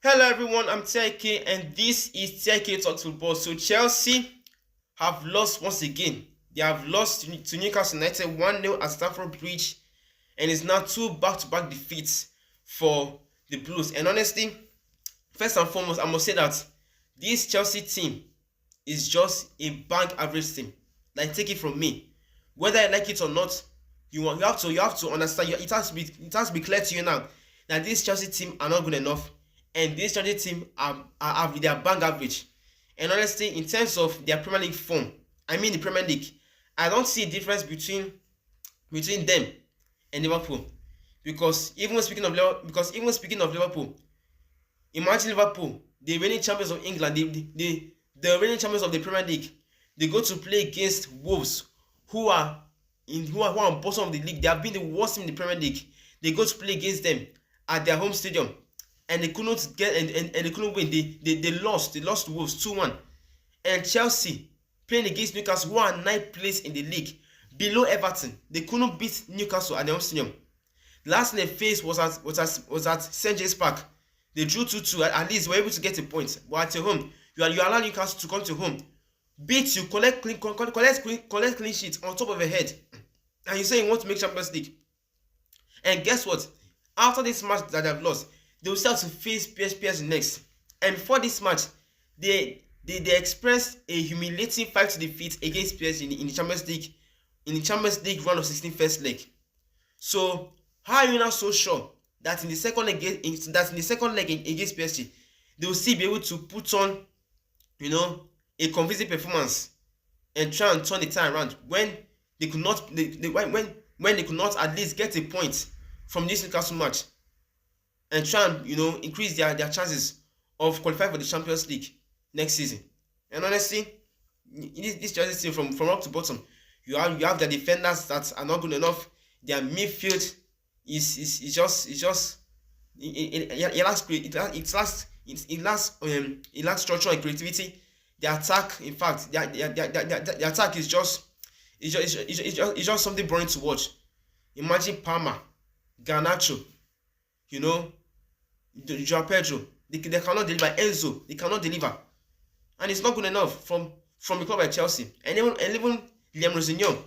Hello everyone, I'm TIK and this is TIK Talks Football. So Chelsea have lost once again. They have lost to Newcastle United 1-0 at Stamford Bridge, and it's now two back-to-back defeats for the Blues. And honestly, first and foremost, I must say that this Chelsea team is just a bank average team. Like, take it from me. Whether I like it or not, you have to understand. It has to be clear to you now that this Chelsea team are not good enough. And this Chelsea team they are bank average. And honestly, in terms of their Premier League form, the Premier League, I don't see a difference between them and Liverpool. Because even speaking of Liverpool, imagine Liverpool, the reigning champions of England, the reigning champions of the Premier League. They go to play against Wolves, who are on bottom of the league. They have been the worst team in the Premier League. They go to play against them at their home stadium, and they couldn't get and they couldn't win. They lost to Wolves 2-1. And Chelsea playing against Newcastle, who are 9th place in the league, below Everton. They couldn't beat Newcastle at their home stadium. Last thing they faced was at St. James Park. They drew 2-2. At least they were able to get a point. But at your home, you allow Newcastle to come to home, beat you, collect clean sheets on top of your head, and you say you want to make Champions League. And guess what? After this match that they have lost, they will start to face PSG next. And before this match, they expressed a humiliating 5 defeat against PSG in the Champions League round of 16 first leg. So how are you now so sure that in the second leg against PSG, they will still be able to put on, a convincing performance and try and turn the time around when they could not when they could not at least get a point from this Newcastle match and try and increase their chances of qualifying for the Champions League next season? And honestly, this Chelsea team from up to bottom, you have the defenders that are not good enough. Their midfield it lacks structure and creativity. The attack, in fact, the attack is just something boring to watch. Imagine Palmer, Garnacho, Joao Pedro. They cannot deliver. Enzo, they cannot deliver, and it's not good enough from a club like Chelsea. And even Liam Rosinho,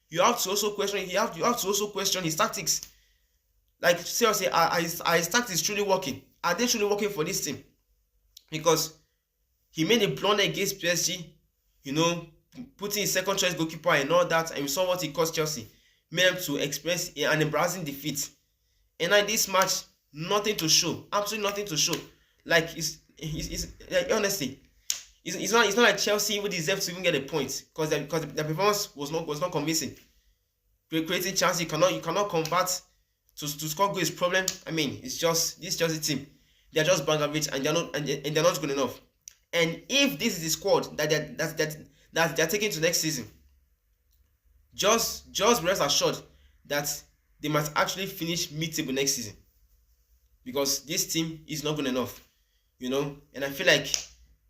you have to also question his tactics. Like, seriously, are his tactics truly working? Are they truly working for this team? Because he made a blunder against PSG, putting his second choice goalkeeper and all that, and we saw what it cost Chelsea. Made them to experience an embarrassing defeat. And now in this match, nothing to show. Absolutely nothing to show. Like, honestly, it's not like Chelsea even deserves to even get a point, because their performance was not convincing. Creating chances, you cannot convert to score goals. Problem. It's just this Chelsea team. They are just bang average, and they're not good enough. And if this is the squad that they're taking to next season, just rest assured that they might actually finish mid-table next season, because this team is not good enough, And I feel like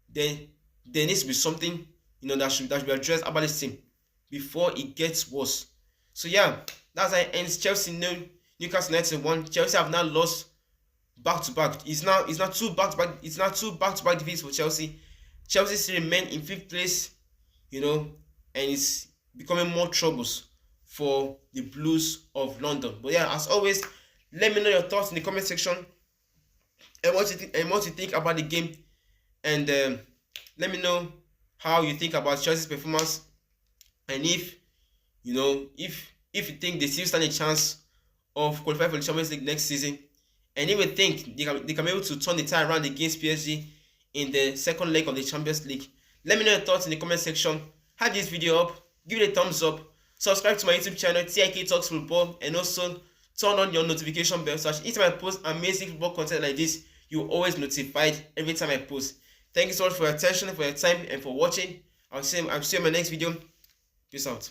there needs to be something, that should be addressed about this team before it gets worse. So yeah, that's how it ends. Chelsea 0, Newcastle United 1. Chelsea have now lost back to back. It's now two back to back defeats for Chelsea. Chelsea still remain in 5th place, and it's becoming more troubles for the Blues of London. But yeah, as always, let me know your thoughts in the comment section and what you think about the game, and let me know how you think about Chelsea's performance, and if you think they still stand a chance of qualifying for the Champions League next season, and even think they can be able to turn the tie around against PSG in the second leg of the Champions League. Let me know your thoughts in the comment section. Hype this video up, give it a thumbs up, subscribe to my YouTube channel TIK Talks Football, and also turn on your notification bell so that each time I post amazing football content like this, you're always notified every time I post. Thank you so much for your attention, for your time, and for watching. I'll see you in my next video. Peace out.